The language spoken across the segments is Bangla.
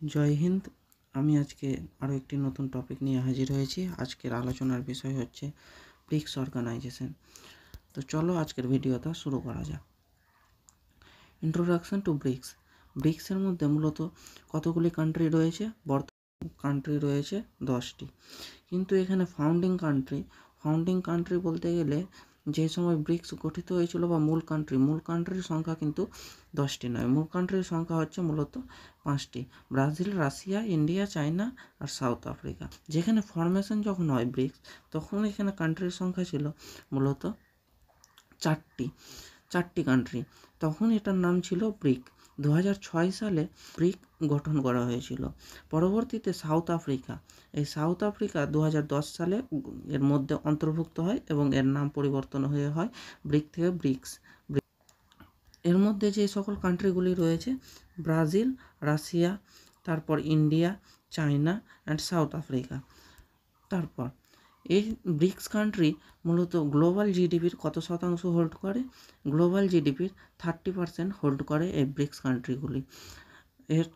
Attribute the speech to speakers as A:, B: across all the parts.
A: জয় হিন্দ। আমি আজকে আরও একটি নতুন টপিক নিয়ে হাজির হয়েছি। আজকের আলোচনার বিষয় হচ্ছে ব্রিক্স অর্গানাইজেশন। তো চলো আজকের ভিডিওটা শুরু করা যাক। Introduction to bricks. ব্রিক্সের মধ্যে মূলত কতগুলি কান্ট্রি রয়েছে? কান্ট্রি রয়েছে 10টি, কিন্তু এখানে ফাউন্ডিং কান্ট্রি বলতে গেলে যে সময় ব্রিক্স গঠিত হয়েছিল বা মূল কান্ট্রির সংখ্যা কিন্তু 10টি নয়। মূল কান্ট্রির সংখ্যা হচ্ছে মূলত 5টি: ব্রাজিল, রাশিয়া, ইন্ডিয়া, চায়না আর সাউথ আফ্রিকা। যেখানে ফরমেশন যখন হয় ব্রিক্স, তখন এখানে কান্ট্রির সংখ্যা ছিল মূলত চারটি কান্ট্রি। তখন এটার নাম ছিল ব্রিক। 2006 সালে ব্রিক গঠন করা হয়েছিল। পরবর্তীতে সাউথ আফ্রিকা 2010 সালে এর মধ্যে অন্তর্ভুক্ত হয় এবং এর নাম পরিবর্তন হয়ে হয় ব্রিক থেকে ব্রিক্স। এর মধ্যে যে সকল কান্ট্রিগুলি রয়েছে: ব্রাজিল, রাশিয়া, তারপর India, China and south Africa. তারপর এই ব্রিক্স কান্ট্রি মূলত গ্লোবাল জিডিপির কত শতাংশ হোল্ড করে? গ্লোবাল জিডিপির 30% হোল্ড করে এই ব্রিক্স কান্ট্রিগুলি। এর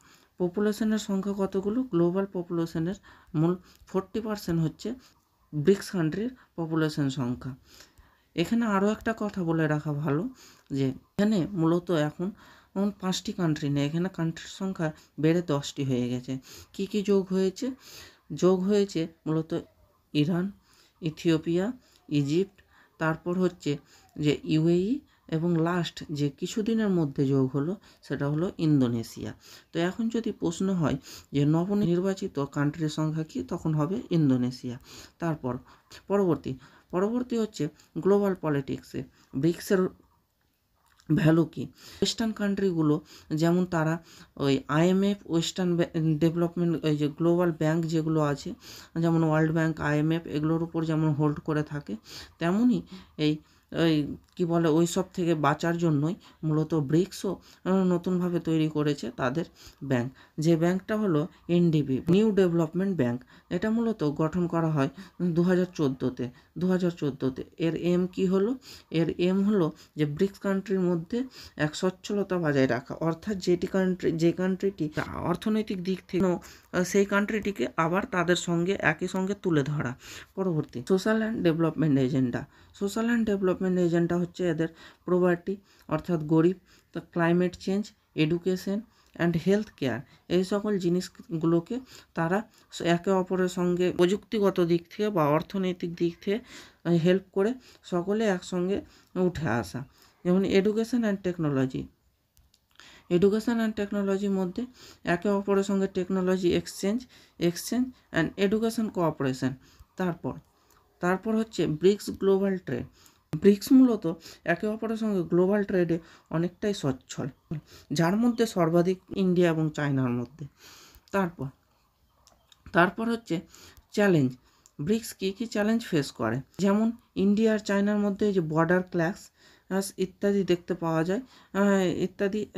A: পপুলেশনের সংখ্যা কতগুলো? গ্লোবাল পপুলেশনের মূল 40% হচ্ছে ব্রিক্স কান্ট্রির পপুলেশন সংখ্যা। এখানে আরও একটা কথা বলে রাখা ভালো যে এখানে মূলত এখন 5টি কান্ট্রি নেই, এখানে কান্ট্রির সংখ্যা বেড়ে 10টি হয়ে গেছে। কি কি যোগ হয়েছে মূলত ইরান, ইথিওপিয়া, ইজিপ্ট, তারপর হচ্ছে যে ইউএই, এবং লাস্ট যে কিছুদিনের মধ্যে যোগ হলো সেটা হলো ইন্দোনেশিয়া। তো এখন যদি প্রশ্ন হয় যে নবনির্বাচিত কান্ট্রির সংখ্যা কি, তখন হবে ইন্দোনেশিয়া। তারপর পরবর্তী হচ্ছে গ্লোবাল পলিটিক্সে ব্রিক্সের ভ্যালু কি। ওয়েস্টার্ন কান্ট্রিগুলো যেমন তারা ওই IMF, ওয়েস্টার্ন ডেভেলপমেন্ট, ওই যে গ্লোবাল ব্যাংক যেগুলো আছে, যেমন ওয়ার্ল্ড ব্যাংক, IMF, এগুলোর উপর যেমন হোল্ড করে থাকে, তেমনই ওই কী বলে ওই সব থেকে বাঁচার জন্যই মূলত ব্রিক্সও নতুনভাবে তৈরি করেছে তাদের ব্যাংক। যে ব্যাংকটা হলো NDB, নিউ ডেভেলপমেন্ট ব্যাংক। এটা মূলত গঠন করা হয় 2014-তে। এর এম কি হলো? এর এম হলো যে ব্রিক্স কান্ট্রির মধ্যে এক সচ্ছলতা বজায় রাখা, অর্থাৎ যে কান্ট্রিটি অর্থনৈতিক দিক থেকে সেই কান্ট্রিটিকে আবার তাদের সঙ্গে একই সঙ্গে তুলে ধরা। পরবর্তী সোশ্যাল অ্যান্ড ডেভেলপমেন্ট এজেন্ডা হচ্ছে এদের প্রভার্টি অর্থাৎ গরিব, climate change, education and health care, এই সকল জিনিসগুলোকে তারা একে অপরের সঙ্গে প্রযুক্তিগত দিক থেকে বা অর্থনৈতিক দিক থেকে হেল্প করে সকলে একসঙ্গে উঠে আসা। যেমন এডুকেশন অ্যান্ড টেকনোলজির মধ্যে একে অপরের সঙ্গে technology exchange and education cooperation. তারপর হচ্ছে ব্রিক্স গ্লোবাল ট্রেড। ব্রিক্স মূলত একে অপরের সঙ্গে গ্লোবাল ট্রেডে অনেকটাই সচ্ছল, যার মধ্যে সর্বাধিক ইন্ডিয়া এবং চায়নার মধ্যে। তারপর হচ্ছে চ্যালেঞ্জ। ব্রিক্স কী চ্যালেঞ্জ ফেস করে? যেমন ইন্ডিয়া আর চায়নার মধ্যে যে বর্ডার ক্ল্যাশ ইত্যাদি দেখতে পাওয়া যায়,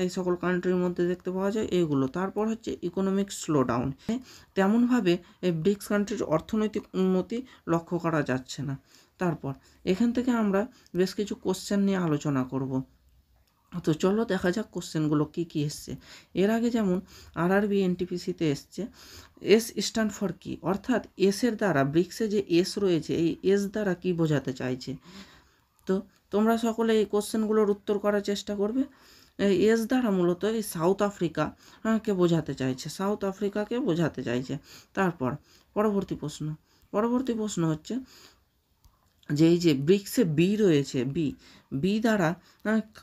A: এই সকল কান্ট্রির মধ্যে দেখতে পাওয়া যায় এইগুলো। তারপর হচ্ছে ইকোনমিক স্লোডাউন। তেমনভাবে এই ব্রিক্স কান্ট্রির অর্থনৈতিক উন্নতি লক্ষ্য করা যাচ্ছে না। তারপর এখান থেকে আমরা বেশ কিছু কোশ্চেন নিয়ে আলোচনা করব। তো চলো দেখা যাক কোশ্চেনগুলো কী এসছে। এর আগে যেমন RRB NTPCতে এসছে এস স্ট্যান্ড ফর কি, অর্থাৎ এসের দ্বারা ব্রিক্সে যে এস রয়েছে এই এস দ্বারা কি বোঝাতে চাইছে। তো তোমরা সকলে এই কোশ্চেনগুলোর উত্তর করার চেষ্টা করবে। এস দ্বারা মূলত এই সাউথ আফ্রিকাকে বোঝাতে চাইছে। তারপর পরবর্তী প্রশ্ন হচ্ছে যে এই যে ব্রিক্সে বি রয়েছে, বি দ্বারা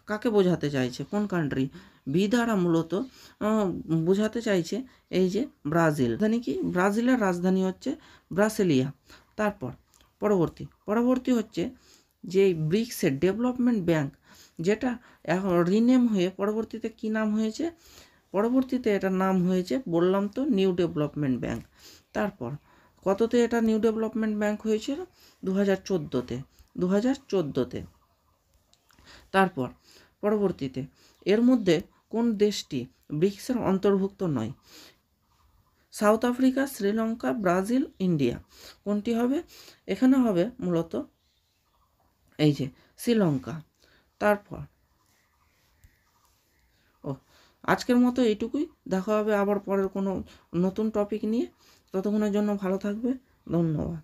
A: কাকে বোঝাতে চাইছে, কোন কান্ট্রি? বি দ্বারা মূলত বোঝাতে চাইছে এই যে ব্রাজিল। ব্রাজিলের রাজধানী হচ্ছে ব্রাসিলিয়া। তারপর পরবর্তী হচ্ছে যে ব্রিক্সের ডেভেলপমেন্ট ব্যাংক, যেটা এখন রিনেম হয়ে পরবর্তীতে কি নাম হয়েছে? এটার নাম হয়েছে, বললাম তো, নিউ ডেভেলপমেন্ট ব্যাংক। তারপর কততে এটা নিউ ডেভেলপমেন্ট ব্যাংক হয়েছিল? 2014-তে। তারপর পরবর্তীতে এর মধ্যে কোন দেশটি ব্রিক্সের অন্তর্ভুক্ত নয়? South Africa, Sri Lanka, Brazil, India. কোনটি হবে? এখানে হবে মূলত এই যে শ্রীলঙ্কা। তারপর আজকের মতো এইটুকুই। দেখা হবে আবার পরের কোনো নতুন টপিক নিয়ে। ততক্ষণের জন্য ভালো থাকবে। ধন্যবাদ।